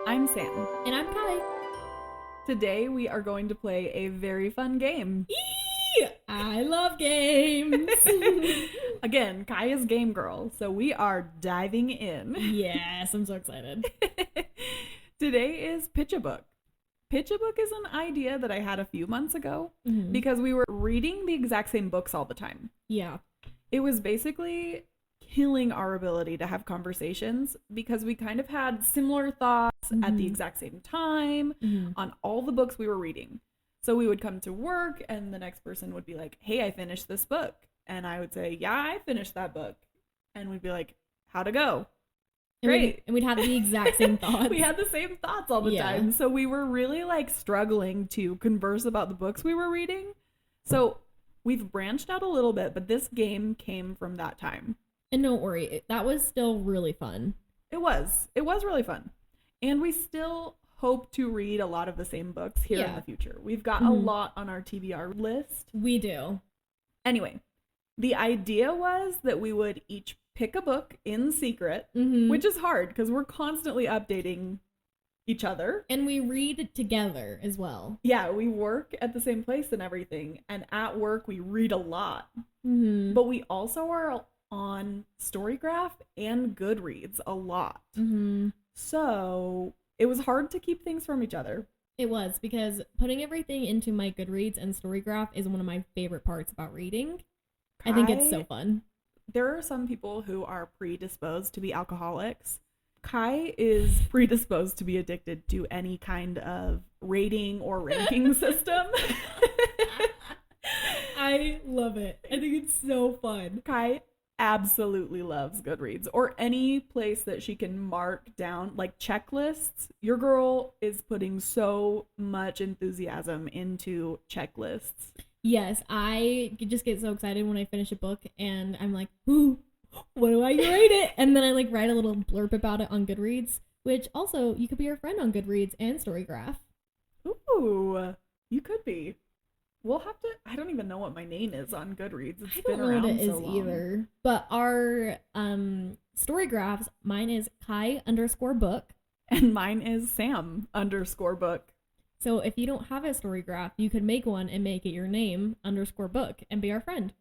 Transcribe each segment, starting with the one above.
I'm Sam. And I'm Kai. Today we are going to play a very fun game. Eee! I love games. Again, Kai is game girl, so we are diving in. Yes, I'm so excited. Today is Pitch a Book. Pitch a Book is an idea that I had a few months ago because we were reading the exact same books all the time. Yeah. It was basically killing our ability to have conversations because we kind of had similar thoughts at the exact same time on all the books we were reading. So we would come to work and the next person would be like, hey, I finished this book. And I would say, yeah, I finished that book. And we'd be like, how'd it go? Great. And we'd have the exact same thoughts. We had the same thoughts all the time. So we were really like struggling to converse about the books we were reading. So we've branched out a little bit, but this game came from that time. And don't worry, that was still really fun. It was really fun. And we still hope to read a lot of the same books here in the future. We've got a lot on our TBR list. We do. Anyway, the idea was that we would each pick a book in secret, which is hard because we're constantly updating each other. And we read together as well. Yeah, we work at the same place and everything. And at work, we read a lot. But we also are on Storygraph and Goodreads a lot. So it was hard to keep things from each other. It was, because putting everything into my Goodreads and Storygraph is one of my favorite parts about reading. I think it's so fun. There are some people who are predisposed to be alcoholics. Kai is predisposed to be addicted to any kind of rating or ranking system. I love it. I think it's so fun. Kai absolutely loves Goodreads or any place that she can mark down like checklists. Your girl is putting so much enthusiasm into checklists. Yes, I just get so excited when I finish a book and I'm like, ooh, what do I rate it? And then I like write a little blurb about it on Goodreads, which also you could be our friend on Goodreads and Storygraph. Ooh, you could be. We'll have to. I don't even know what my name is on Goodreads. It's been around so long. I don't know what it is either. But our Storygraphs, mine is Kai_book. And mine is Sam_book. So if you don't have a Storygraph, you could make one and make it your name _book and be our friend.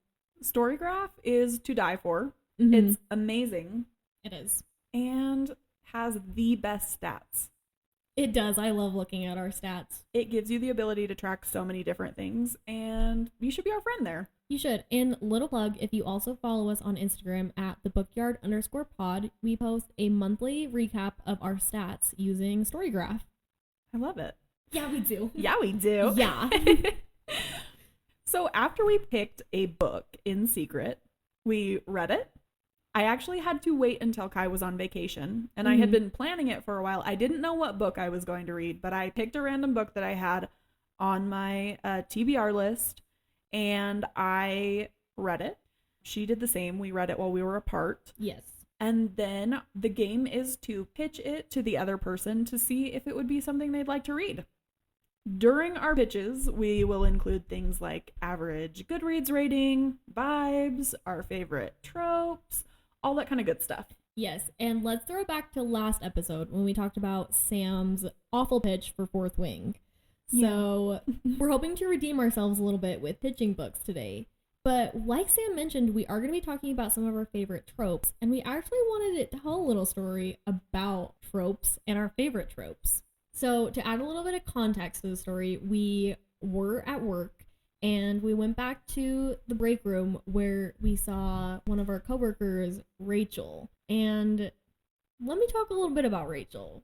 Storygraph is to die for. It's amazing. It is. And has the best stats. It does. I love looking at our stats. It gives you the ability to track so many different things, and you should be our friend there. You should. And little plug, if you also follow us on Instagram at the Bookyard_pod, we post a monthly recap of our stats using Storygraph. I love it. Yeah, we do. Yeah, we do. Yeah. So after we picked a book in secret, we read it. I actually had to wait until Kai was on vacation, and I had been planning it for a while. I didn't know what book I was going to read, but I picked a random book that I had on my TBR list, and I read it. She did the same. We read it while we were apart. Yes. And then the game is to pitch it to the other person to see if it would be something they'd like to read. During our pitches, we will include things like average Goodreads rating, vibes, our favorite tropes, all that kind of good stuff. Yes, and let's throw it back to last episode when we talked about Sam's awful pitch for Fourth Wing. So we're hoping to redeem ourselves a little bit with pitching books today. But like Sam mentioned, we are going to be talking about some of our favorite tropes, and we actually wanted to tell a little story about tropes and our favorite tropes. So to add a little bit of context to the story, we were at work and we went back to the break room where we saw one of our coworkers, Rachel. And let me talk a little bit about Rachel.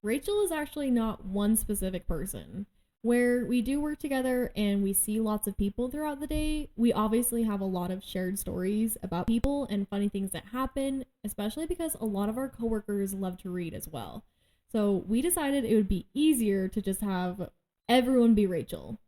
Rachel is actually not one specific person. Where we do work together and we see lots of people throughout the day, we obviously have a lot of shared stories about people and funny things that happen, especially because a lot of our coworkers love to read as well. So we decided it would be easier to just have everyone be Rachel.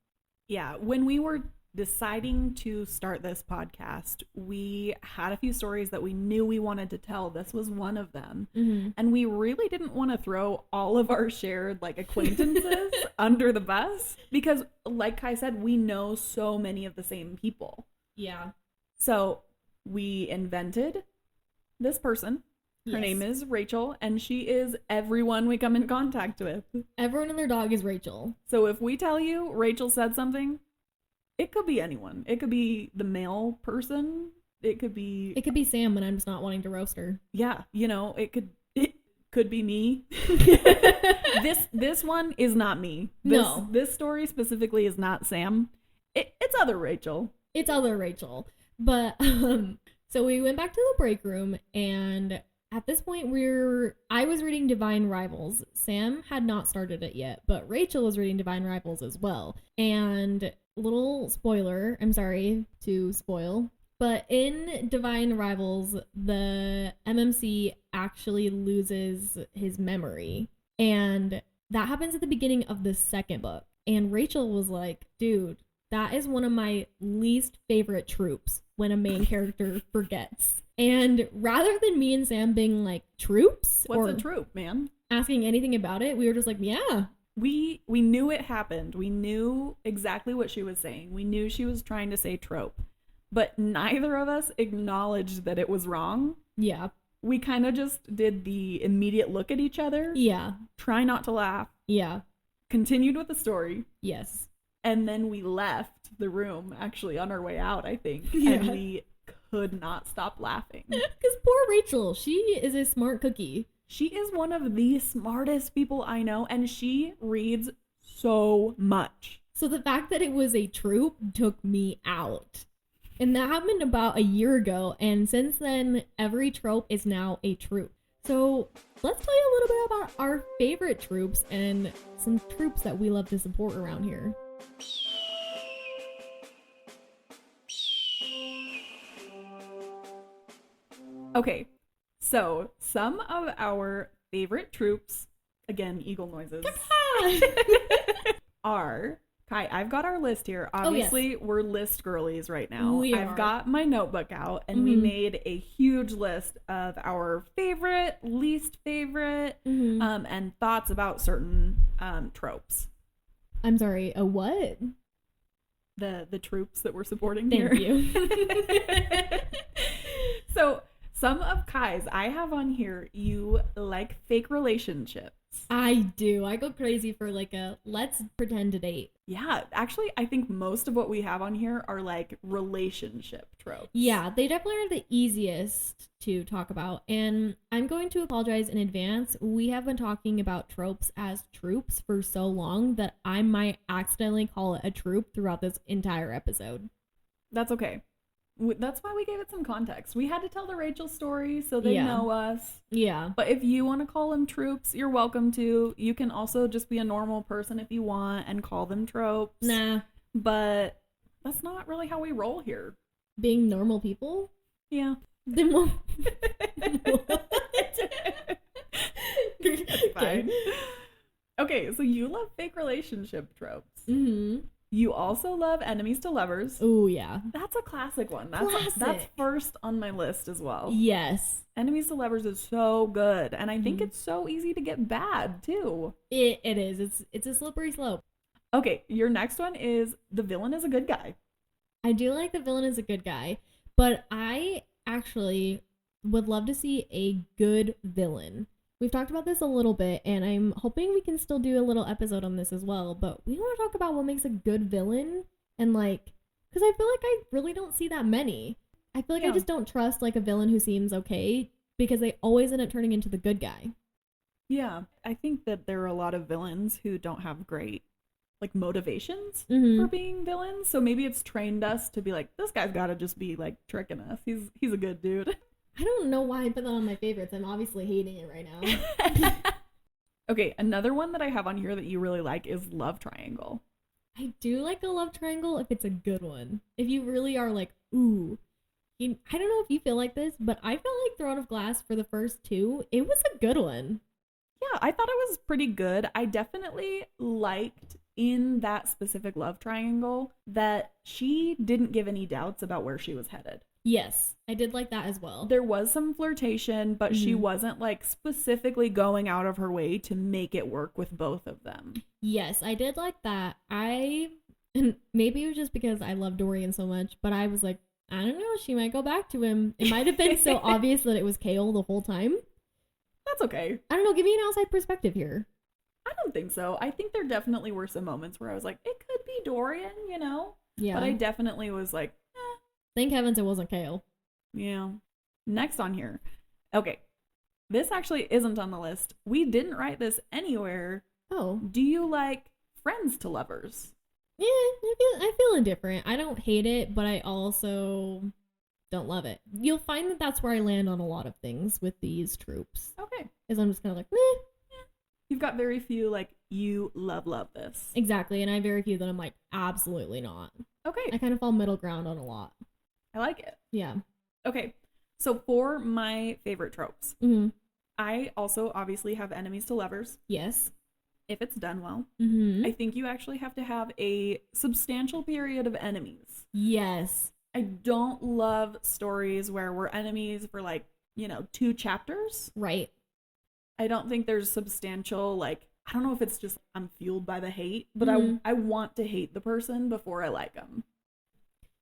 Yeah, when we were deciding to start this podcast, we had a few stories that we knew we wanted to tell. This was one of them. And we really didn't want to throw all of our shared like acquaintances under the bus because like Kai said, we know so many of the same people. Yeah. So we invented this person Her name is Rachel, and she is everyone we come in contact with. Everyone and their dog is Rachel. So if we tell you Rachel said something, it could be anyone. It could be the male person. It could be Sam when I'm just not wanting to roast her. Yeah, it could be me. This one is not me. This story specifically is not Sam. It's other Rachel. It's other Rachel. But so we went back to the break room, and at this point I was reading Divine Rivals. Sam had not started it yet, but Rachel was reading Divine Rivals as well. And little spoiler, I'm sorry to spoil, but in Divine Rivals, the MMC actually loses his memory. And that happens at the beginning of the second book. And Rachel was like, dude, that is one of my least favorite tropes, when a main character forgets. And rather than me and Sam being like, troops? What's a troop, man? Asking anything about it, we were just like, yeah. We knew it happened. We knew exactly what she was saying. We knew she was trying to say trope. But neither of us acknowledged that it was wrong. Yeah. We kind of just did the immediate look at each other. Yeah. Try not to laugh. Yeah. Continued with the story. Yes. And then we left the room, actually, on our way out, I think. Yeah. And we could not stop laughing. Because poor Rachel, she is a smart cookie. She is one of the smartest people I know, and she reads so much. So the fact that it was a trope took me out. And that happened about a year ago, and since then, every trope is now a trope. So let's tell you a little bit about our favorite tropes and some tropes that we love to support around here. Okay, so some of our favorite troops, again, eagle noises, are... Kai, I've got our list here. Obviously, we're list girlies right now. I've got my notebook out, and we made a huge list of our favorite, least favorite, and thoughts about certain tropes. I'm sorry, a what? The troops that we're supporting Thank here. you. So, some of Kai's I have on here, you like fake relationships. I do. I go crazy for like a let's pretend to date. Yeah, actually, I think most of what we have on here are like relationship tropes. Yeah, they definitely are the easiest to talk about. And I'm going to apologize in advance. We have been talking about tropes as troops for so long that I might accidentally call it a trope throughout this entire episode. That's okay. That's why we gave it some context. We had to tell the Rachel story so they know us. Yeah. But if you want to call them troops, you're welcome to. You can also just be a normal person if you want and call them tropes. Nah. But that's not really how we roll here. Being normal people? Yeah. Then we'll... That's fine. Okay, so you love fake relationship tropes. Mm-hmm. You also love enemies to lovers. Oh, yeah. That's a classic one. Classic. That's first on my list as well. Yes. Enemies to lovers is so good. And I think it's so easy to get bad, too. It is. It's a slippery slope. Okay, your next one is the villain is a good guy. I do like the villain is a good guy, but I actually would love to see a good villain. We've talked about this a little bit, and I'm hoping we can still do a little episode on this as well, but we want to talk about what makes a good villain, and like, because I feel like I really don't see that many. I feel like I just don't trust like a villain who seems okay, because they always end up turning into the good guy. Yeah, I think that there are a lot of villains who don't have great like motivations for being villains, so maybe it's trained us to be like, this guy's got to just be like tricking us. He's a good dude. I don't know why I put that on my favorites. I'm obviously hating it right now. Okay, another one that I have on here that you really like is love triangle. I do like a love triangle if it's a good one. If you really are like, ooh. I don't know if you feel like this, but I felt like Throne of Glass for the first two. It was a good one. Yeah, I thought it was pretty good. I definitely liked in that specific love triangle that she didn't give any doubts about where she was headed. Yes, I did like that as well. There was some flirtation, but she wasn't like specifically going out of her way to make it work with both of them. Yes, I did like that. And maybe it was just because I love Dorian so much, but I was like, I don't know, she might go back to him. It might have been so obvious that it was Kale the whole time. That's okay. I don't know. Give me an outside perspective here. I don't think so. I think there definitely were some moments where I was like, it could be Dorian, Yeah. But I definitely was like, Thank heavens it wasn't Kale. Yeah. Next on here. Okay. This actually isn't on the list. We didn't write this anywhere. Oh. Do you like friends to lovers? Yeah, I feel indifferent. I don't hate it, but I also don't love it. You'll find that that's where I land on a lot of things with these tropes. Okay. Is I'm just kind of like, meh. You've got very few, like, you love this. Exactly, and I have very few that I'm like, absolutely not. Okay. I kind of fall middle ground on a lot. I like it. Yeah. Okay. So for my favorite tropes, Mm-hmm. I also obviously have enemies to lovers. Yes. If it's done well. Mm-hmm. I think you actually have to have a substantial period of enemies. Yes. I don't love stories where we're enemies for like, 2 chapters. Right. I don't think there's substantial, like, I don't know if it's just I'm fueled by the hate, but I want to hate the person before I like them.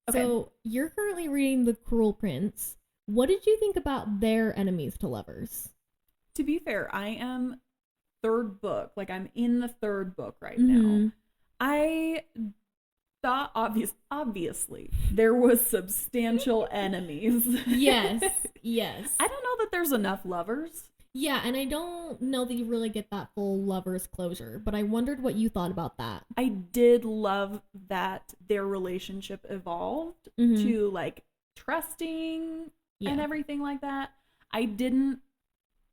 Okay. So you're currently reading The Cruel Prince. What did you think about their enemies to lovers? To be fair, I am 3rd book. Like, I'm in the 3rd book right Mm-hmm. now. I thought obviously there was substantial enemies. Yes. Yes. I don't know that there's enough lovers. Yeah, and I don't know that you really get that full lovers closure, but I wondered what you thought about that. I did love that their relationship evolved Mm-hmm. to like trusting and everything like that.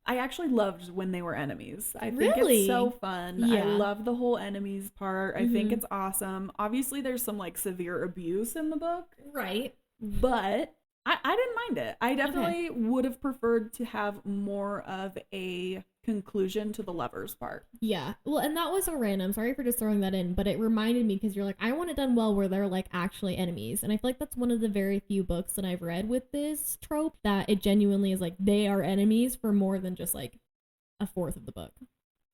I actually loved when they were enemies. I think Really? it's so fun. Yeah. I love the whole enemies part. I think Mhm. it's awesome. Obviously, there's some like severe abuse in the book, Right. but I didn't mind it. I definitely would have preferred to have more of a conclusion to the lovers part. Yeah. Well, and that was so random. Sorry for just throwing that in, but it reminded me because you're like, I want it done well where they're like actually enemies. And I feel like that's one of the very few books that I've read with this trope that it genuinely is like they are enemies for more than just like a fourth of the book.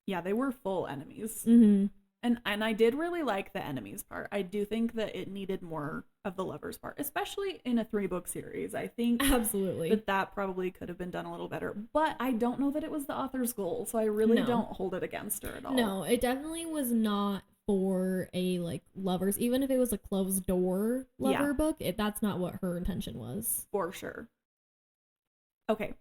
Yeah, they were full enemies. Mm-hmm. And I did really like the enemies part. I do think that it needed more of the lovers part, especially in a 3-book series. I think Absolutely. that probably could have been done a little better. But I don't know that it was the author's goal, so I really No. don't hold it against her at all. No, it definitely was not for a like lovers, even if it was a closed door lover book, that's not what her intention was. For sure. Okay.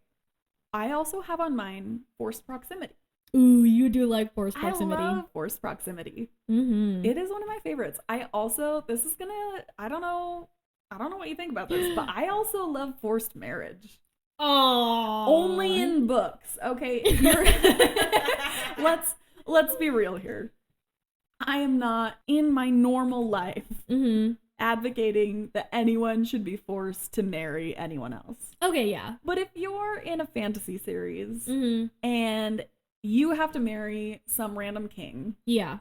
I also have on mine forced proximity. Ooh, you do like forced proximity. I love forced proximity. Mm-hmm. It is one of my favorites. I also, this is gonna, I don't know what you think about this, but I also love forced marriage. Oh, Only in books, okay? If you're let's be real here. I am not in my normal life advocating that anyone should be forced to marry anyone else. Okay, yeah. But if you're in a fantasy series and you have to marry some random king. Yeah.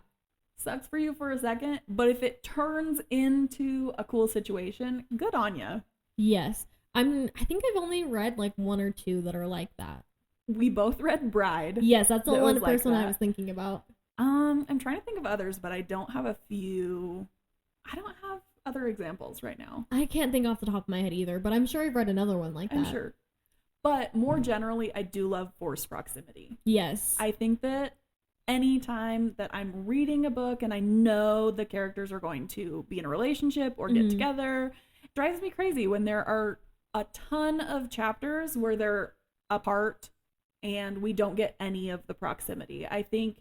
Sucks for you for a second, but if it turns into a cool situation, good on ya. Yes. I think I've only read like 1 or 2 that are like that. We both read Bride. Yes, that's the one person like I was thinking about. I'm trying to think of others, but I don't have other examples right now. I can't think off the top of my head either, but I'm sure I've read another one like that. I'm sure. But more generally, I do love forced proximity. Yes. I think that anytime that I'm reading a book and I know the characters are going to be in a relationship or get together, it drives me crazy when there are a ton of chapters where they're apart and we don't get any of the proximity. I think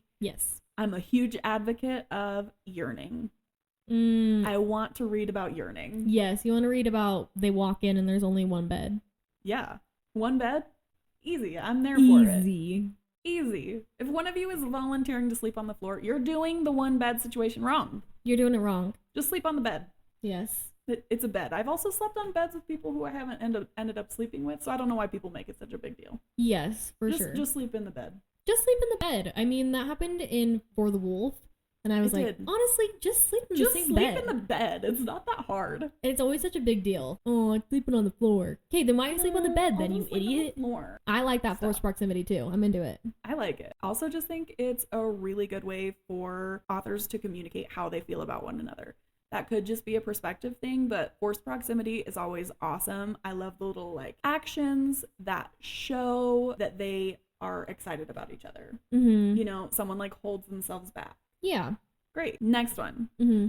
I'm a huge advocate of yearning. I want to read about yearning. Yes, you want to read about they walk in and there's only one bed. Yeah. One bed? Easy. I'm there for it. Easy. If one of you is volunteering to sleep on the floor, you're doing the one bed situation wrong. You're doing it wrong. Just sleep on the bed. Yes. It's a bed. I've also slept on beds with people who I haven't ended up sleeping with, so I don't know why people make it such a big deal. Yes, for sure. Just sleep in the bed. Just sleep in the bed. I mean, that happened in For the Wolf. And I was honestly, just sleep in the same bed. Just sleep in the bed. It's not that hard. And it's always such a big deal. Oh, I'm sleeping on the floor. Okay, then why are you sleep on the bed then, you idiot? I like that forced proximity too. I'm into it. I like it. I also just think it's a really good way for authors to communicate how they feel about one another. That could just be a perspective thing, but forced proximity is always awesome. I love the little like actions that show that they are excited about each other. Mm-hmm. You know, someone like holds themselves back. Yeah. Great. Next one. Mm-hmm.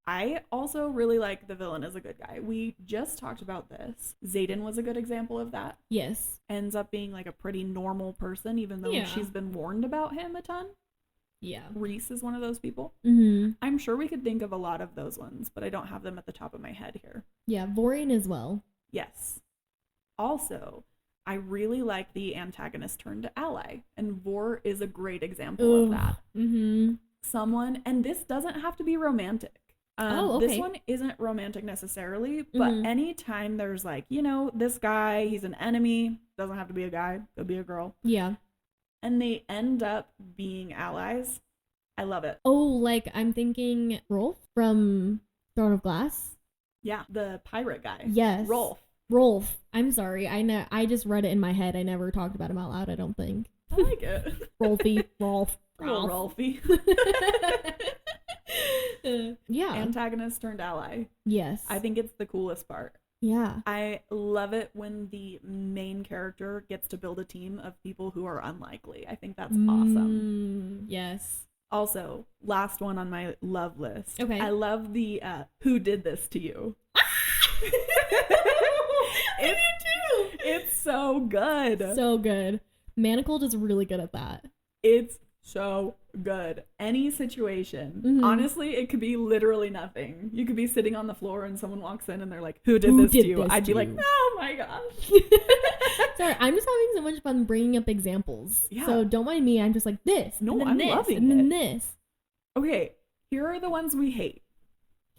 I also really like the villain as a good guy. We just talked about this. Xaden was a good example of that. Yes. Ends up being like a pretty normal person, even though she's been warned about him a ton. Yeah. Reese is one of those people. Mm-hmm. I'm sure we could think of a lot of those ones, but I don't have them at the top of my head here. Yeah, Vorian as well. Yes. Also, I really like the antagonist turned to ally, and Vor is a great example of that. Mm-hmm. Someone, and this doesn't have to be romantic. Okay. This one isn't romantic necessarily, but anytime there's like, you know, this guy, he's an enemy, doesn't have to be a guy, could be a girl. Yeah. And they end up being allies. I love it. Oh, like I'm thinking Rolf from Throne of Glass. Yeah, the pirate guy. Yes. Rolf. I'm sorry. I just read it in my head. I never talked about him out loud, I don't think. I like it. Rolf. Little Rolfie. Yeah. Antagonist turned ally. Yes. I think it's the coolest part. Yeah. I love it when the main character gets to build a team of people who are unlikely. I think that's awesome. Yes. Also, last one on my love list. Okay. I love the who did this to you? I do too. It's so good. So good. Manacled is really good at that. It's so good. Any situation. Honestly, it could be literally nothing. You could be sitting on the floor and someone walks in and they're like, who did this to you? I'd be like, oh my gosh. Sorry, I'm just having so much fun bringing up examples. Yeah. So don't mind me. I'm just like this. No, and then I'm this, loving and then it. this. Okay, here are the ones we hate.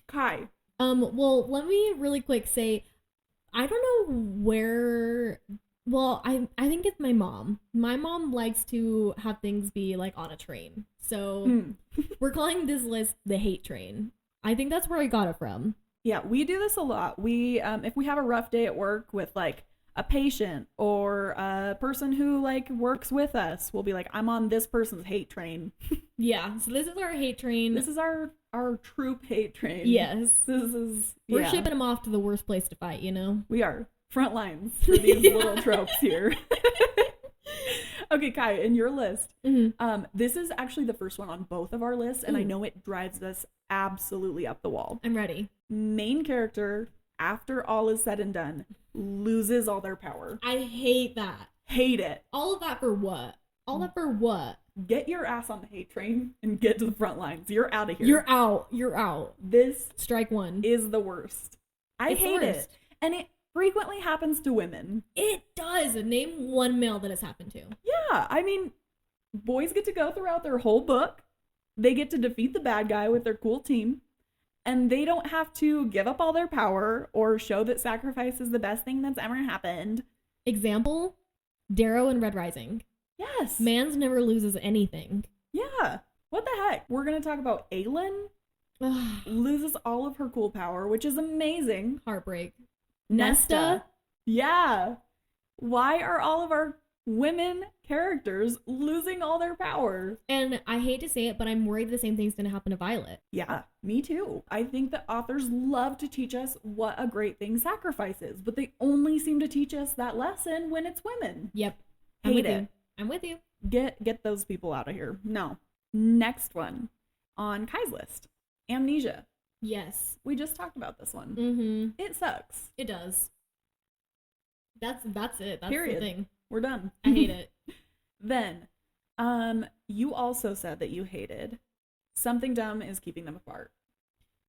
Kai. Well, let me really quick say, I don't know where. Well, I think it's my mom. My mom likes to have things be like on a train. So we're calling this list the hate train. I think that's where I got it from. Yeah, we do this a lot. We if we have a rough day at work with like a patient or a person who like works with us, we'll be like, I'm on this person's hate train. Yeah, so this is our hate train. This is our troop hate train. Yes. We're shipping them off to the worst place to fight, you know? We are. Front lines for these little tropes here. Okay, Kai, in your list, this is actually the first one on both of our lists, and I know it drives us absolutely up the wall. I'm ready. Main character, after all is said and done, loses all their power. I hate that. Hate it. All of that for what? All that for what? Get your ass on the hate train and get to the front lines. You're out of here. You're out. You're out. This strike one is the worst. I hate it. And it frequently happens to women. It does. Name one male that has happened to. Yeah, I mean, boys get to go throughout their whole book. They get to defeat the bad guy with their cool team. And they don't have to give up all their power or show that sacrifice is the best thing that's ever happened. Example, Darrow in Red Rising. Yes. Mans never loses anything. Yeah. What the heck? We're going to talk about Aelin. Loses all of her cool power, which is amazing. Heartbreak. Nesta. Yeah. Why are all of our women characters losing all their power? And I hate to say it, but I'm worried the same thing's going to happen to Violet. Yeah, me too. I think that authors love to teach us what a great thing sacrifice is, but they only seem to teach us that lesson when it's women. Yep. Hate it. I'm with you. Get those people out of here. No. Next one on Kai's list. Amnesia. Yes. We just talked about this one. Mm-hmm. It sucks. It does. That's it. That's Period. the thing. We're done. I hate it. Then, you also said that you hated Something Dumb is Keeping Them Apart.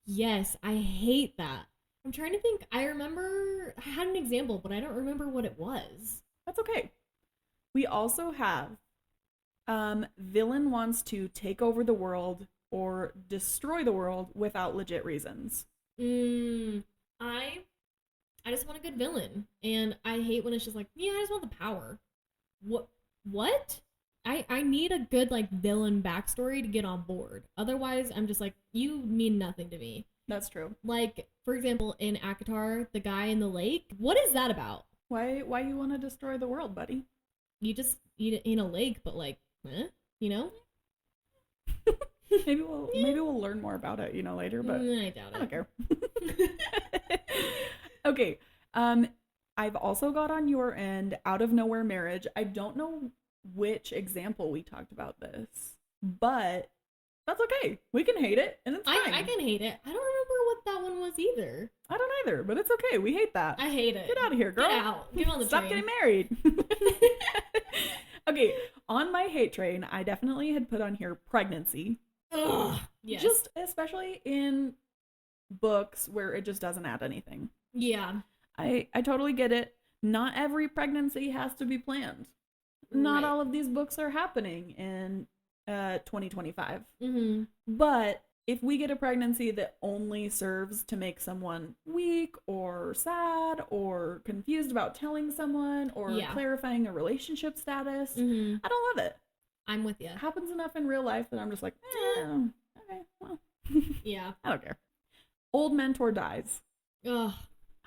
Yes, I hate that. I'm trying to think. I remember I had an example, but I don't remember what it was. That's okay. We also have villain wants to take over the world or destroy the world without legit reasons. I just want a good villain, and I hate when it's just like, yeah, I just want the power. What? I need a good like villain backstory to get on board. Otherwise, I'm just like, you mean nothing to me. That's true. Like, for example, in ACOTAR, the guy in the lake. What is that about? Why you want to destroy the world, buddy? You just eat it in a lake, but like, you know? Maybe we'll learn more about it, later, but I doubt it. I don't care. Okay. I've also got on your end Out of Nowhere Marriage. I don't know which example we talked about this, but that's okay. We can hate it, and it's fine. I can hate it. I don't remember what that one was either. I don't either, but it's okay. We hate that. I hate it. Get out of here, girl. Get out. Get on the Stop train. getting married. Okay, on my hate train, I definitely had put on here pregnancy. Ugh. Yes. Just especially in books where it just doesn't add anything. Yeah. I totally get it. Not every pregnancy has to be planned. Not all of these books are happening in 2025. Mm-hmm. But if we get a pregnancy that only serves to make someone weak or sad or confused about telling someone or clarifying a relationship status, I don't love it. I'm with you. It happens enough in real life that I'm just like, okay, well. Yeah. I don't care. Old mentor dies. Ugh.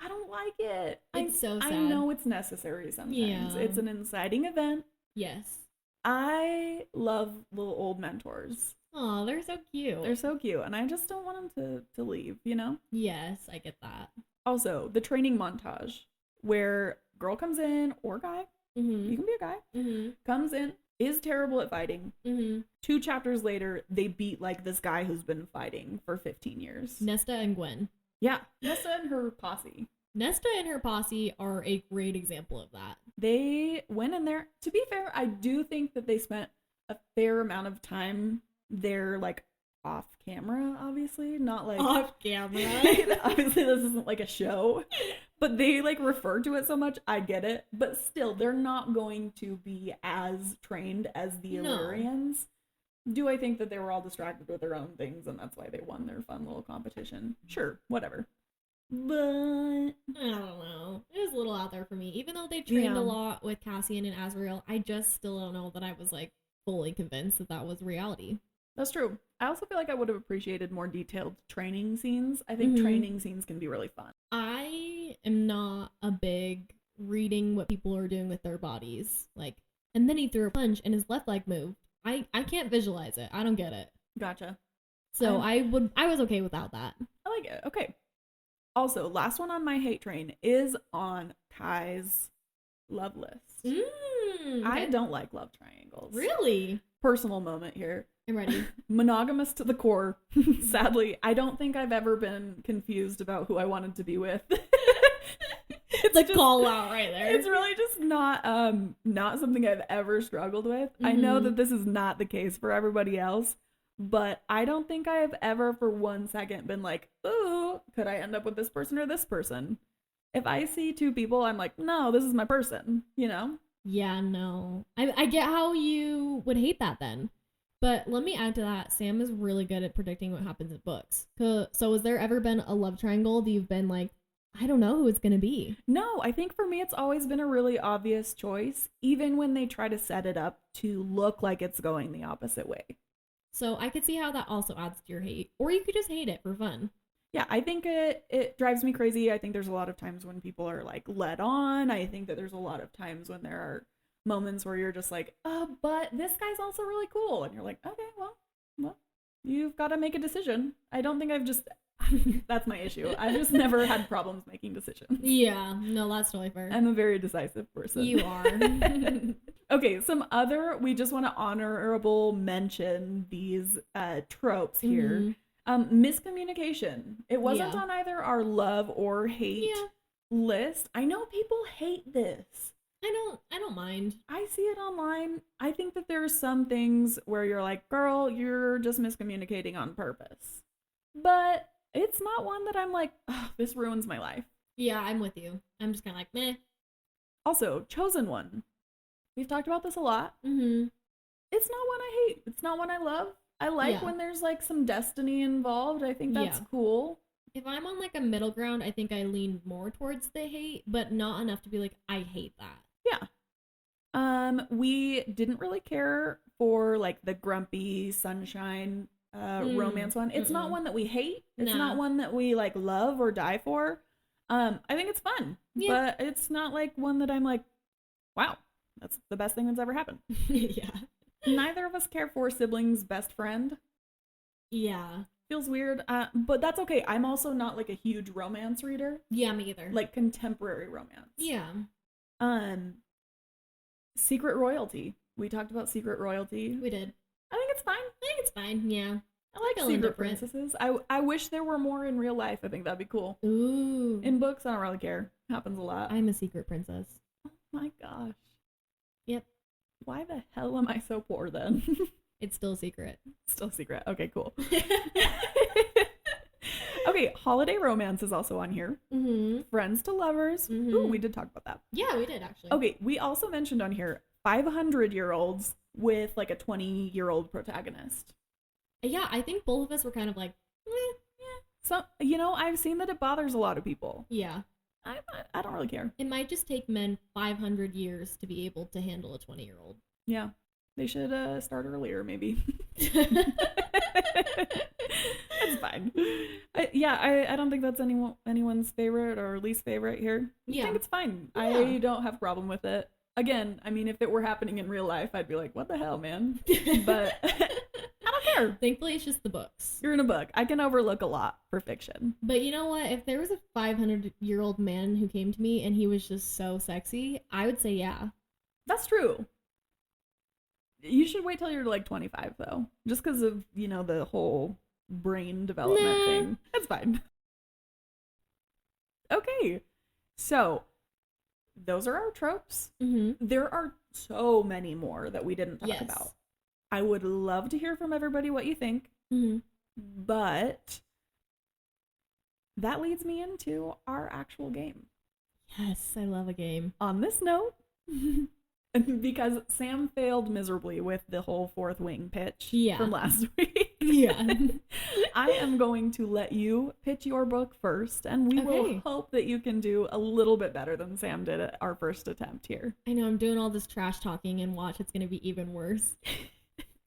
I don't like it. It's so sad. I know it's necessary sometimes. Yeah. It's an inciting event. Yes. I love little old mentors. Oh, they're so cute. They're so cute. And I just don't want them to leave, you know? Yes, I get that. Also, the training montage where girl comes in, or guy, you can be a guy, comes in, is terrible at fighting. 2 chapters later, they beat like this guy who's been fighting for 15 years. Nesta and Gwen. Yeah, Nesta and her posse. Nesta and her posse are a great example of that. They went in there. To be fair, I do think that they spent a fair amount of time there, like, off camera, obviously. Not like... Off camera? Obviously, this isn't like a show. But they, like, refer to it so much. I get it. But still, they're not going to be as trained as the Illyrians. Do I think that they were all distracted with their own things and that's why they won their fun little competition? Sure, whatever. But I don't know. It was a little out there for me. Even though they trained a lot with Cassian and Azrael, I just still don't know that I was like fully convinced that that was reality. That's true. I also feel like I would have appreciated more detailed training scenes. I think training scenes can be really fun. I am not a big reading what people are doing with their bodies. Like, and then he threw a punch and his left leg moved. I can't visualize it. I don't get it. Gotcha. So I was okay without that. I like it. Okay. Also, last one on my hate train is on Kai's love list. Okay. I don't like love triangles. Really? Personal moment here. I'm ready. Monogamous to the core. Sadly, I don't think I've ever been confused about who I wanted to be with. It's like call out right there. It's really just not something I've ever struggled with. I know that this is not the case for everybody else, but I don't think I have ever for 1 second been like, ooh, could I end up with this person or this person? If I see 2 people, I'm like, no, this is my person, you know? Yeah, no. I get how you would hate that then. But let me add to that, Sam is really good at predicting what happens in books. So has there ever been a love triangle that you've been like, I don't know who it's going to be? No, I think for me it's always been a really obvious choice, even when they try to set it up to look like it's going the opposite way. So I could see how that also adds to your hate. Or you could just hate it for fun. Yeah, I think it drives me crazy. I think there's a lot of times when people are like led on. I think that there's a lot of times when there are moments where you're just like, but this guy's also really cool. And you're like, okay, well, you've got to make a decision. I don't think I've just... That's my issue. I've just never had problems making decisions. Yeah, no, that's totally fair. I'm a very decisive person. You are. Okay, we just want to honorable mention these tropes here. Miscommunication. It wasn't on either our love or hate list. I know people hate this. I don't mind. I see it online. I think that there are some things where you're like, girl, you're just miscommunicating on purpose. But it's not one that I'm like, oh, this ruins my life. Yeah, I'm with you. I'm just kind of like, meh. Also, chosen one. We've talked about this a lot. It's not one I hate. It's not one I love. I like when there's like some destiny involved. I think that's cool. If I'm on like a middle ground, I think I lean more towards the hate, but not enough to be like, I hate that. Yeah. We didn't really care for like the grumpy sunshine romance one. It's not one that we hate. It's not one that we like love or die for. I think it's fun, but it's not like one that I'm like, wow, that's the best thing that's ever happened. Yeah. Neither of us care for siblings' best friend. Yeah. Feels weird, but that's okay. I'm also not like a huge romance reader. Yeah, me either. Like contemporary romance. Yeah. Secret royalty. We talked about secret royalty. We did. I think it's fine. I think it's fine. Yeah. I like Feeling secret different. princesses. I wish there were more in real life. I think that'd be cool. Ooh. In books, I don't really care. Happens a lot. I'm a secret princess. Oh my gosh. Yep. Why the hell am I so poor then? It's still a secret. Still secret. Okay, cool. Okay, holiday romance is also on here. Mm-hmm. Friends to lovers. Mm-hmm. Ooh, we did talk about that. Yeah, we did actually. Okay, we also mentioned on here 500-year-olds with like a 20-year-old protagonist. Yeah, I think both of us were kind of like, So, you know, I've seen that it bothers a lot of people. yeah. I don't really care. It might just take men 500 years to be able to handle a 20-year-old. Yeah, they should start earlier, maybe. That's fine. I don't think that's anyone's favorite or least favorite here. I think it's fine. Yeah. I don't have a problem with it. Again, I mean, if it were happening in real life, I'd be like, what the hell, man? But I don't care. Thankfully, it's just the books. You're in a book. I can overlook a lot for fiction. But you know what? If there was a 500-year-old man who came to me and he was just so sexy, I would say yeah. That's true. You should wait till you're like 25, though. Just because of, you know, the whole brain development thing. That's fine. Okay. So, those are our tropes. Mm-hmm. There are so many more that we didn't talk about. I would love to hear from everybody what you think. Mm-hmm. But that leads me into our actual game. Yes, I love a game. On this note, because Sam failed miserably with the whole fourth wing pitch from last week. Yeah. I am going to let you pitch your book first, and we will hope that you can do a little bit better than Sam did at our first attempt here. I know, I'm doing all this trash talking, and watch, it's going to be even worse.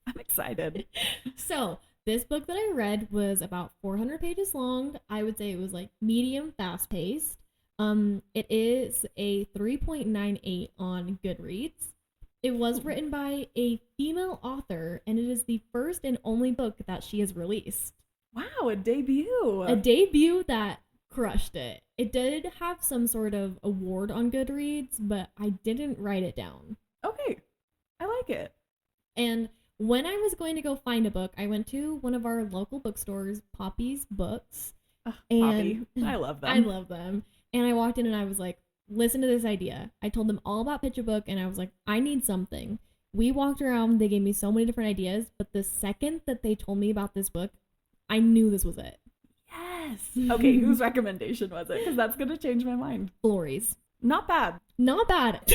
I'm excited. So, this book that I read was about 400 pages long. I would say it was like medium fast-paced. It is a 3.98 on Goodreads. It was written by a female author, and it is the first and only book that she has released. Wow, a debut. A debut that crushed it. It did have some sort of award on Goodreads, but I didn't write it down. Okay, I like it. And when I was going to go find a book, I went to one of our local bookstores, Poppy's Books. Poppy. I love them. I love them. And I walked in and I was like, listen to this idea. I told them all about Pitch a Book, and I was like, I need something. We walked around. They gave me so many different ideas. But the second that they told me about this book, I knew this was it. Yes. Okay, whose recommendation was it? Because that's going to change my mind. Florey's. Not bad. Not bad.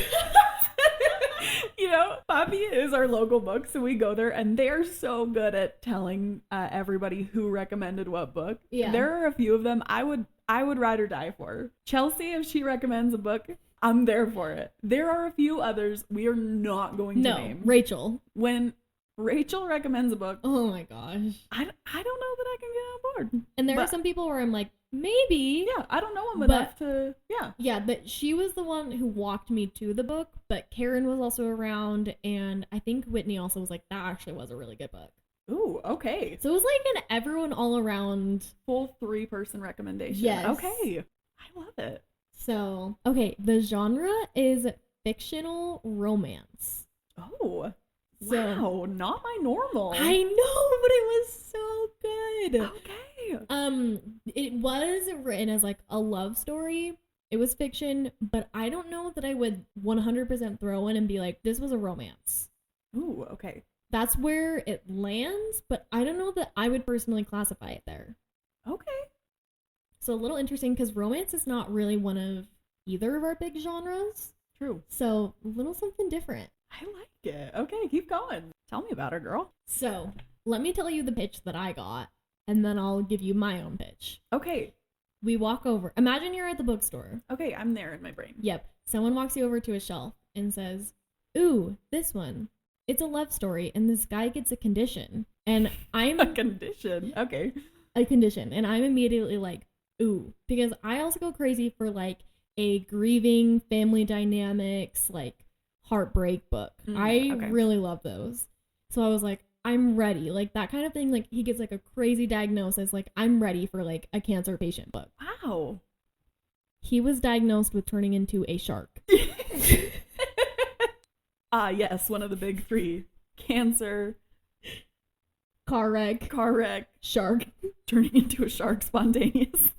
You know, Poppy is our local book, so we go there, and they're so good at telling everybody who recommended what book. Yeah. There are a few of them I would ride or die for. Chelsea, if she recommends a book, I'm there for it. There are a few others we are not going to name. Rachel. When Rachel recommends a book, oh my gosh, I don't know that I can get on board. And there are some people where I'm like, maybe. Yeah, I don't know them enough to, Yeah, but she was the one who walked me to the book, but Karen was also around, and I think Whitney also was like, that actually was a really good book. Ooh, okay. So it was like an everyone all around. Full 3-person recommendation. Yes. Okay. I love it. So, okay, the genre is fictional romance. Oh. So, wow, not my normal. I know, but it was so good. Okay. It was written as like a love story. It was fiction, but I don't know that I would 100% throw in and be like, this was a romance. Ooh, okay. That's where it lands, but I don't know that I would personally classify it there. Okay. So a little interesting because romance is not really one of either of our big genres. True. So a little something different. I like it. Okay, keep going. Tell me about her, girl. So let me tell you the pitch that I got, and then I'll give you my own pitch. Okay. We walk over. Imagine you're at the bookstore. Okay, I'm there in my brain. Yep. Someone walks you over to a shelf and says, ooh, this one. It's a love story, and this guy gets a condition. And I'm... A condition? Okay. A condition. And I'm immediately like, ooh. Because I also go crazy for, like, a grieving family dynamics, like, heartbreak book. I really love those. So I was like, I'm ready. Like, that kind of thing. Like, he gets, like, a crazy diagnosis. Like, I'm ready for, like, a cancer patient book. Wow. He was diagnosed with turning into a shark. Yes, one of the big three. Cancer, car wreck, shark. turning into a shark spontaneously.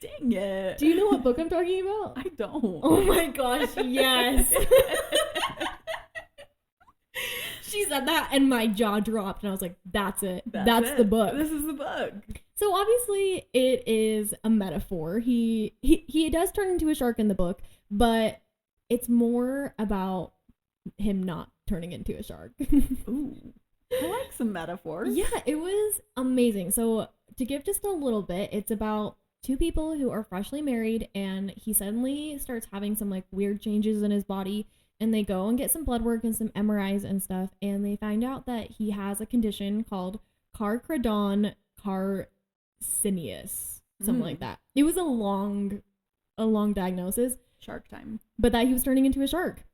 Dang it. Do you know what book I'm talking about? I don't. Oh my gosh, yes. She said that and my jaw dropped and I was like, that's it. That's the book. This is the book. So obviously it is a metaphor. He does turn into a shark in the book, but it's more about him not turning into a shark. Ooh. I like some metaphors. Yeah, it was amazing. So to give just a little bit, it's about two people who are freshly married and he suddenly starts having some like weird changes in his body, and they go and get some blood work and some MRIs and stuff, and they find out that he has a condition called carcradon carcinius, something like that. It was a long diagnosis. Shark time. But that he was turning into a shark.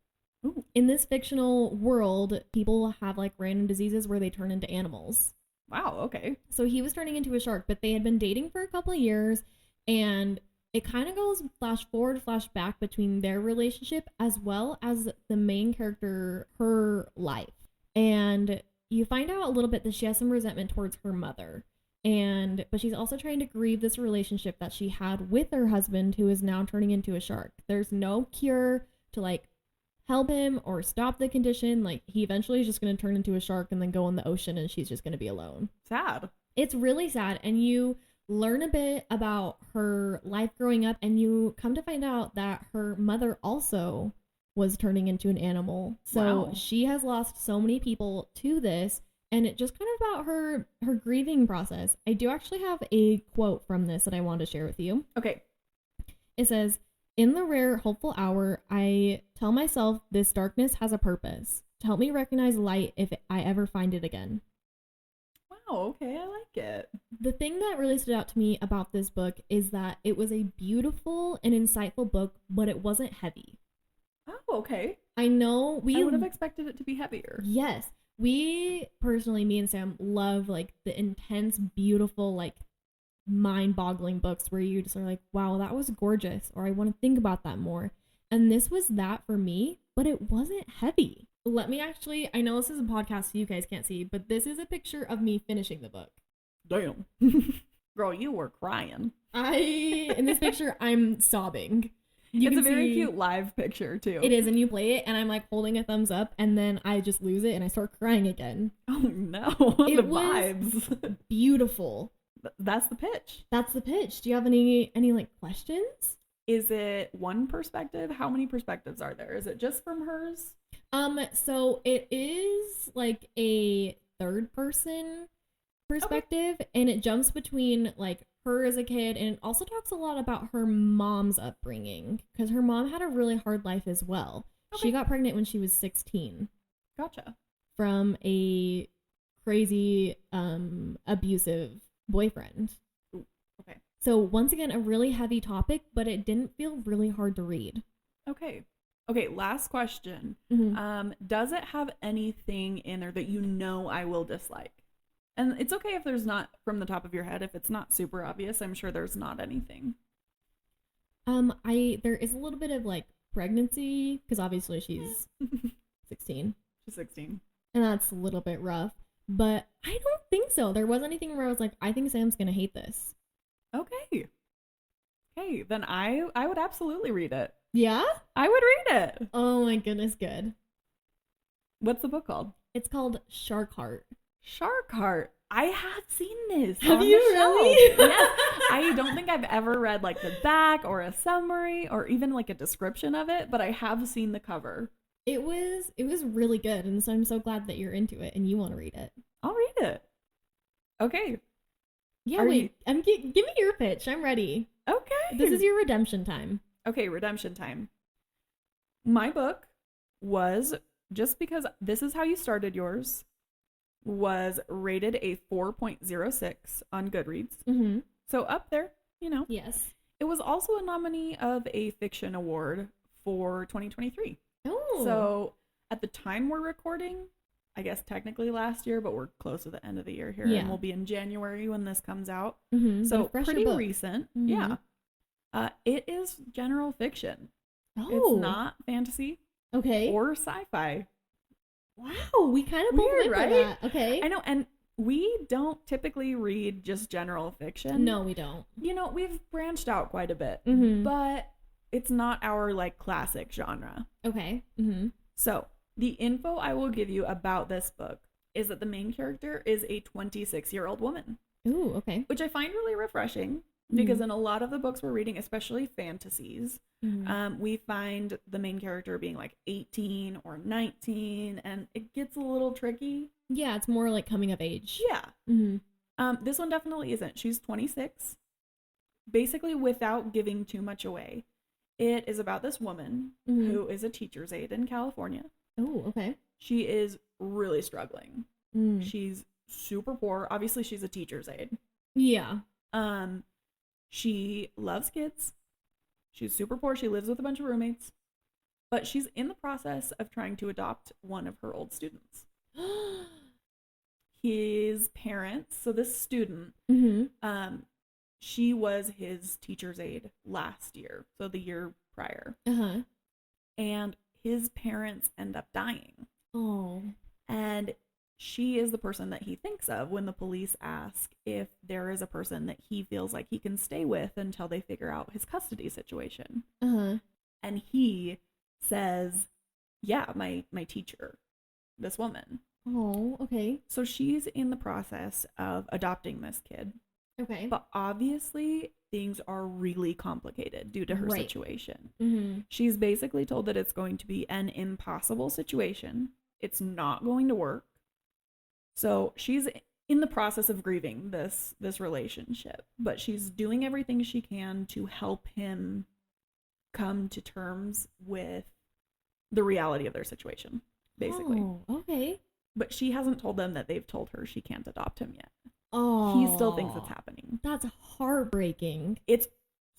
Ooh. In this fictional world, people have like random diseases where they turn into animals. Wow, okay. So he was turning into a shark, but they had been dating for a couple of years, and it kind of goes flash forward, flash back between their relationship as well as the main character, her life. And you find out a little bit that she has some resentment towards her mother. But she's also trying to grieve this relationship that she had with her husband, who is now turning into a shark. There's no cure to like help him or stop the condition. Like, he eventually is just going to turn into a shark and then go in the ocean, and she's just going to be alone. Sad. It's really sad. And you learn a bit about her life growing up, and you come to find out that her mother also was turning into an animal. So wow. She has lost so many people to this, and it just kind of about her grieving process. I do actually have a quote from this that I wanted to share with you. Okay. It says, "In the rare hopeful hour, I tell myself this darkness has a purpose, to help me recognize light if I ever find it again." Wow, okay, I like it. The thing that really stood out to me about this book is that it was a beautiful and insightful book, but it wasn't heavy. Oh, okay. I know I would have expected it to be heavier. Yes. We personally, me and Sam, love like the intense, beautiful, like mind-boggling books where you just are like, wow, that was gorgeous, or I want to think about that more. And this was that for me, but it wasn't heavy. Let me actually, I know this is a podcast so you guys can't see, but this is a picture of me finishing the book. Damn. Girl, you were crying. In this picture, I'm sobbing. It's a very cute live picture too. It is, and you play it and I'm like holding a thumbs up, and then I just lose it and I start crying again. Oh no. It the was vibes. Beautiful. That's the pitch. That's the pitch. Do you have any like questions? Is it one perspective? How many perspectives are there? Is it just from hers? So it is like a third person perspective, okay. And it jumps between like her as a kid, and it also talks a lot about her mom's upbringing, because her mom had a really hard life as well. Okay. She got pregnant when she was 16. Gotcha. From a crazy abusive boyfriend. Ooh, okay. So once again, a really heavy topic, but it didn't feel really hard to read. Okay. Okay, last question. Mm-hmm. Does it have anything in there that you know I will dislike? And it's okay if there's not from the top of your head. If it's not super obvious, I'm sure there's not anything. There is a little bit of like pregnancy, because obviously she's 16. She's 16. And that's a little bit rough. But I don't think so. There was anything where I was like, I think Sam's gonna hate this. Okay. Okay, then I would absolutely read it. Yeah? I would read it. Oh my goodness, good. What's the book called? It's called Shark Heart. Shark Heart. I have seen this. Have you really? Yes. I don't think I've ever read like the back or a summary or even like a description of it, but I have seen the cover. It was really good, and so I'm so glad that you're into it and you want to read it. I'll read it. Okay. Yeah, wait. Give me your pitch. I'm ready. Okay. This is your redemption time. Okay, redemption time. My book was, just because this is how you started yours, was rated a 4.06 on Goodreads. Mm-hmm. So up there, you know. Yes. It was also a nominee of a fiction award for 2023. Oh. So at the time we're recording, I guess technically last year, but we're close to the end of the year here. Yeah. And we'll be in January when this comes out. Mm-hmm. So pretty recent. Mm-hmm. Yeah. It is general fiction. Oh. It's not fantasy. Okay. or sci-fi. Wow, we kind of both Weird, went for right? that. Okay. I know, and we don't typically read just general fiction. No, we don't. You know, we've branched out quite a bit, Mm-hmm. but it's not our like classic genre. Okay. Mm-hmm. So the info I will give you about this book is that the main character is a 26-year-old woman, Ooh, okay. which I find really refreshing because in a lot of the books we're reading, especially fantasies, we find the main character being like 18 or 19, and it gets a little tricky. Yeah, it's more like coming of age. Yeah. Mm-hmm. This one definitely isn't. She's 26. Basically, without giving too much away, it is about this woman who is a teacher's aide in California. Oh, okay. She is really struggling. Mm. She's super poor. Obviously, she's a teacher's aide. Yeah. She loves kids. She's super poor. She lives with a bunch of roommates. But she's in the process of trying to adopt one of her old students. His parents, so this student, she was his teacher's aide last year, so the year prior. Uh-huh. And his parents end up dying. Oh. And she is the person that he thinks of when the police ask if there is a person that he feels like he can stay with until they figure out his custody situation. Uh-huh. And he says, yeah, my teacher, this woman. Oh, okay. So she's in the process of adopting this kid. Okay. But obviously things are really complicated due to her Right. situation. Mm-hmm. She's basically told that it's going to be an impossible situation. It's not going to work. So she's in the process of grieving this relationship, but she's doing everything she can to help him come to terms with the reality of their situation, basically. Oh, okay. But she hasn't told them that they've told her she can't adopt him yet. Oh. He still thinks it's happening. That's heartbreaking. It's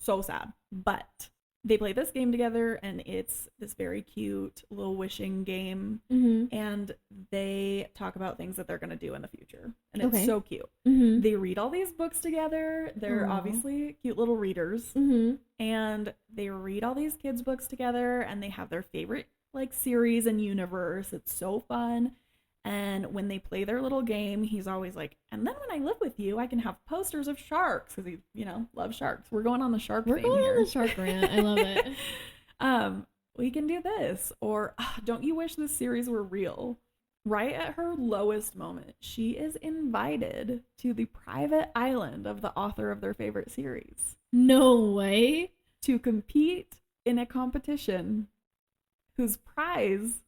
so sad, but they play this game together, and it's this very cute little wishing game. Mm-hmm. And they talk about things that they're going to do in the future. And it's Okay. so cute. Mm-hmm. They read all these books together. They're Aw. obviously cute little readers. Mm-hmm. And they read all these kids' books together, and they have their favorite like series and universe. It's so fun. And when they play their little game, he's always like, and then when I live with you, I can have posters of sharks, because he, loves sharks. We're going on the shark We're thing going here. on the shark rant. I love it. We can do this. Or don't you wish this series were real? Right at her lowest moment, she is invited to the private island of the author of their favorite series No way. to compete in a competition whose prize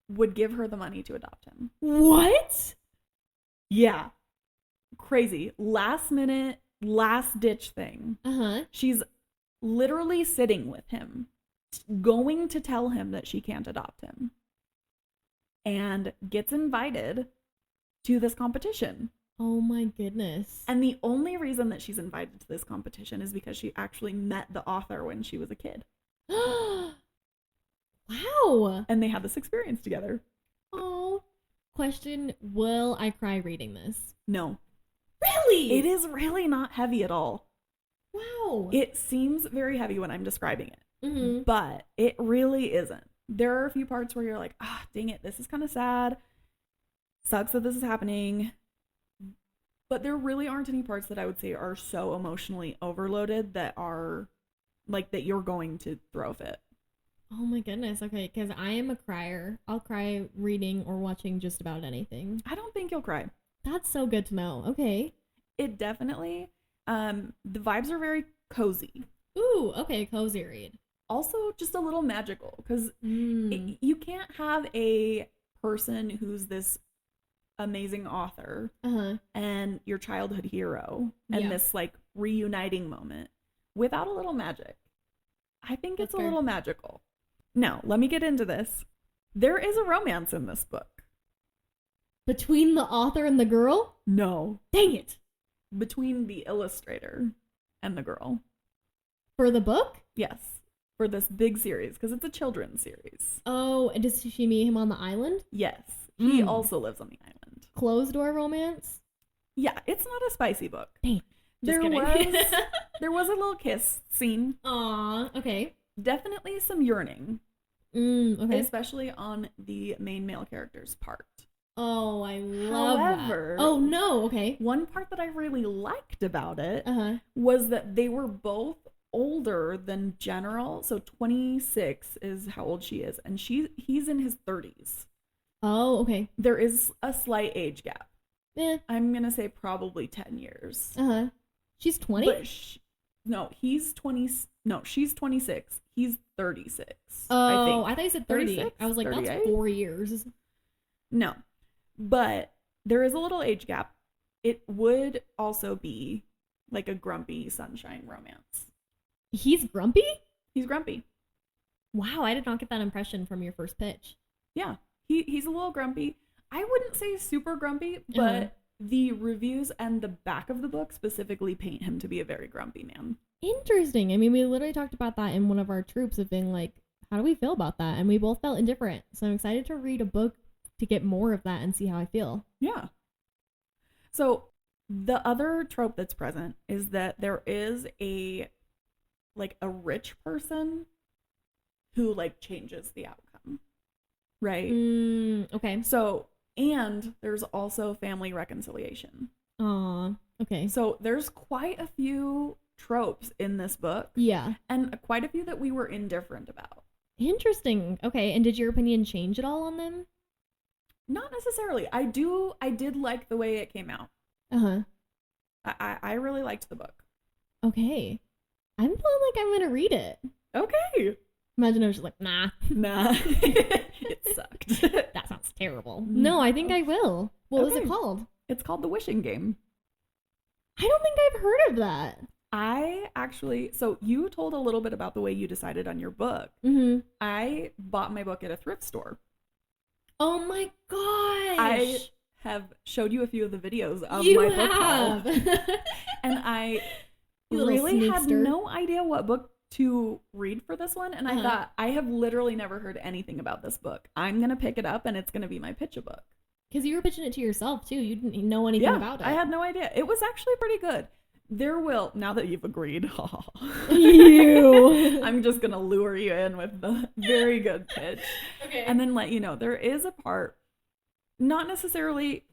would give her the money to adopt him. What? Yeah. Crazy. Last minute, last ditch thing. Uh-huh. She's literally sitting with him, going to tell him that she can't adopt him, and gets invited to this competition. Oh my goodness. And the only reason that she's invited to this competition is because she actually met the author when she was a kid. Wow. And they had this experience together. Oh. Question, will I cry reading this? No. Really? It is really not heavy at all. Wow. It seems very heavy when I'm describing it, Mm-hmm. but it really isn't. There are a few parts where you're like, dang it, this is kind of sad. Sucks that this is happening. But there really aren't any parts that I would say are so emotionally overloaded that are like that you're going to throw a fit. Oh my goodness. Okay, because I am a crier. I'll cry reading or watching just about anything. I don't think you'll cry. That's so good to know. Okay. It definitely, the vibes are very cozy. Ooh, okay, cozy read. Also just a little magical, because you can't have a person who's this amazing author and your childhood hero and this like reuniting moment without a little magic. I think it's a little magical. Now, let me get into this. There is a romance in this book. Between the author and the girl? No. Dang it. Between the illustrator and the girl. For the book? Yes. For this big series, because it's a children's series. Oh, and does she meet him on the island? Yes. He also lives on the island. Closed door romance? Yeah, it's not a spicy book. Dang. There kidding. was a little kiss scene. Aw, okay. Definitely some yearning. Okay. especially on the main male character's part. Oh, I love However, that. Oh, no. Okay. one part that I really liked about it Uh-huh. was that they were both older than General. So 26 is how old she is, and he's in his 30s. Oh, okay. There is a slight age gap. I'm gonna say probably 10 years. Uh-huh. She's 20? But he's 20. No, she's 26. He's 36. Oh, I thought you said 30. 36, I was like, 38? that's 4 years. No, but there is a little age gap. It would also be like a grumpy sunshine romance. He's grumpy? He's grumpy. Wow, I did not get that impression from your first pitch. Yeah, he's a little grumpy. I wouldn't say super grumpy, but the reviews and the back of the book specifically paint him to be a very grumpy man. Interesting. I mean, we literally talked about that in one of our troops of being like, how do we feel about that? And we both felt indifferent. So I'm excited to read a book to get more of that and see how I feel. Yeah. So the other trope that's present is that there is a rich person who like changes the outcome. Right? Okay. So, and there's also family reconciliation. Aw, okay. So there's quite a few tropes in this book. Yeah. And quite a few that we were indifferent about. Interesting. Okay. And did your opinion change at all on them? Not necessarily. I did like the way it came out. Uh-huh. I really liked the book. Okay. I'm feeling like I'm gonna read it. Okay. Imagine I was just like, nah. It sucked. That sounds terrible. No, I think I will. What was it called? It's called The Wishing Game. I don't think I've heard of that. So you told a little bit about the way you decided on your book. Mm-hmm. I bought my book at a thrift store. Oh my gosh. I have showed you a few of the videos of you my book have. haul. And I really had no idea what book to read for this one. And I thought, I have literally never heard anything about this book. I'm going to pick it up and it's going to be my pitch a book. Because you were pitching it to yourself too. You didn't know anything about it. I had no idea. It was actually pretty good. Now that you've agreed, I'm just going to lure you in with the very good pitch. Okay. And then let you know, there is a part, not necessarily,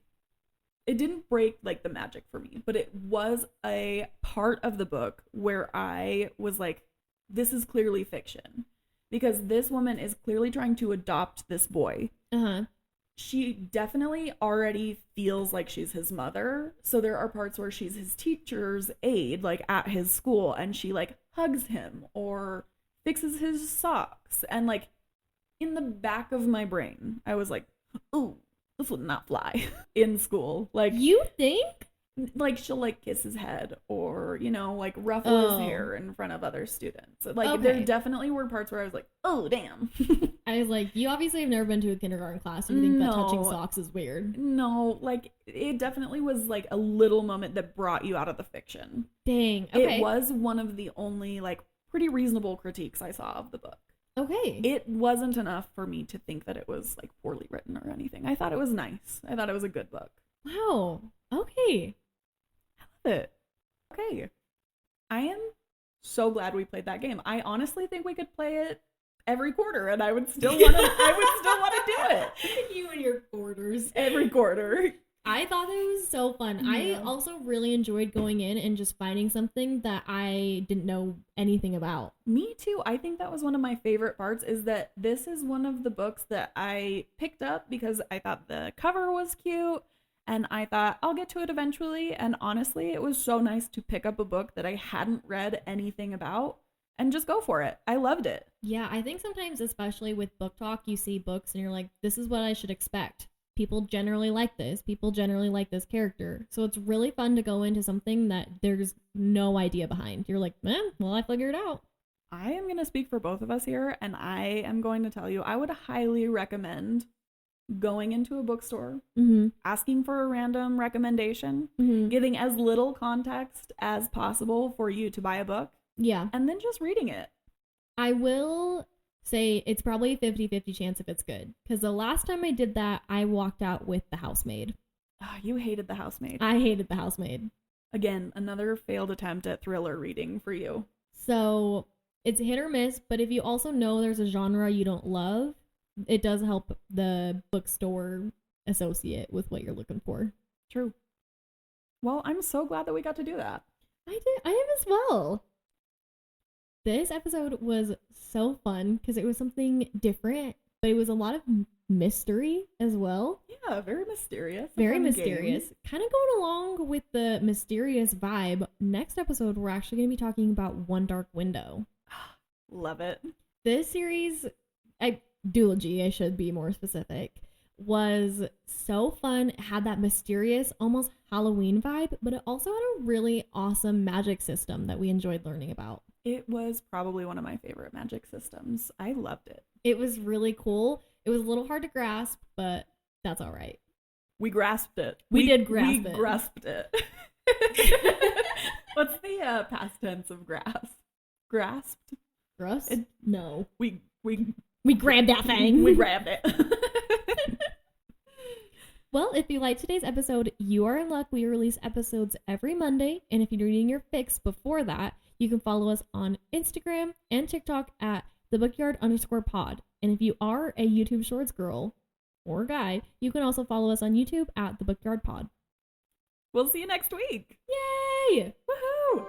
it didn't break like the magic for me, but it was a part of the book where I was like, this is clearly fiction. Because this woman is clearly trying to adopt this boy. Uh-huh. She definitely already feels like she's his mother. So there are parts where she's his teacher's aide, like at his school, and she like hugs him or fixes his socks. And like in the back of my brain, I was like, ooh, this would not fly in school. Like, you think? Like she'll like kiss his head or, like ruffle his hair in front of other students. Like there definitely were parts where I was like, oh, damn. I was like, you obviously have never been to a kindergarten class. You think that touching socks is weird. No, like it definitely was like a little moment that brought you out of the fiction. Dang. Okay. It was one of the only like pretty reasonable critiques I saw of the book. Okay. It wasn't enough for me to think that it was like poorly written or anything. I thought it was nice. I thought it was a good book. Wow. Okay. I love it. Okay. I am so glad we played that game. I honestly think we could play it every quarter and I would still want to do it. You and your quarters. Every quarter. I thought it was so fun. Yeah. I also really enjoyed going in and just finding something that I didn't know anything about. Me too. I think that was one of my favorite parts is that this is one of the books that I picked up because I thought the cover was cute and I thought I'll get to it eventually. And honestly, it was so nice to pick up a book that I hadn't read anything about and just go for it. I loved it. Yeah, I think sometimes, especially with book talk, you see books and you're like, this is what I should expect. People generally like this. People generally like this character. So it's really fun to go into something that there's no idea behind. You're like, well, I figured it out. I am going to speak for both of us here, and I am going to tell you, I would highly recommend going into a bookstore, asking for a random recommendation, giving as little context as possible for you to buy a book. Yeah. And then just reading it. I will say it's probably a 50-50 chance if it's good. Because the last time I did that, I walked out with The Housemaid. Oh, you hated The Housemaid. I hated The Housemaid. Again, another failed attempt at thriller reading for you. So It's hit or miss, but if you also know there's a genre you don't love, it does help the bookstore associate with what you're looking for. True. Well, I'm so glad that we got to do that. I am as well. This episode was so fun because it was something different, but it was a lot of mystery as well. Yeah, very mysterious. Very mysterious. Kind of going along with the mysterious vibe. Next episode, we're actually going to be talking about One Dark Window. Love it. This series, duology, I should be more specific, was so fun. It had that mysterious, almost Halloween vibe, but it also had a really awesome magic system that we enjoyed learning about. It was probably one of my favorite magic systems. I loved it. It was really cool. It was a little hard to grasp, but that's all right. We grasped it. We did grasp it. We grasped it. What's the past tense of grasp? Grasped? Gross? No. We grabbed that thing. We grabbed it. Well, if you liked today's episode, you are in luck. We release episodes every Monday. And if you're needing your fix before that, you can follow us on Instagram and TikTok at @thebookyard_pod. And if you are a YouTube Shorts girl or guy, you can also follow us on YouTube at @thebookyard pod. We'll see you next week. Yay! Woohoo!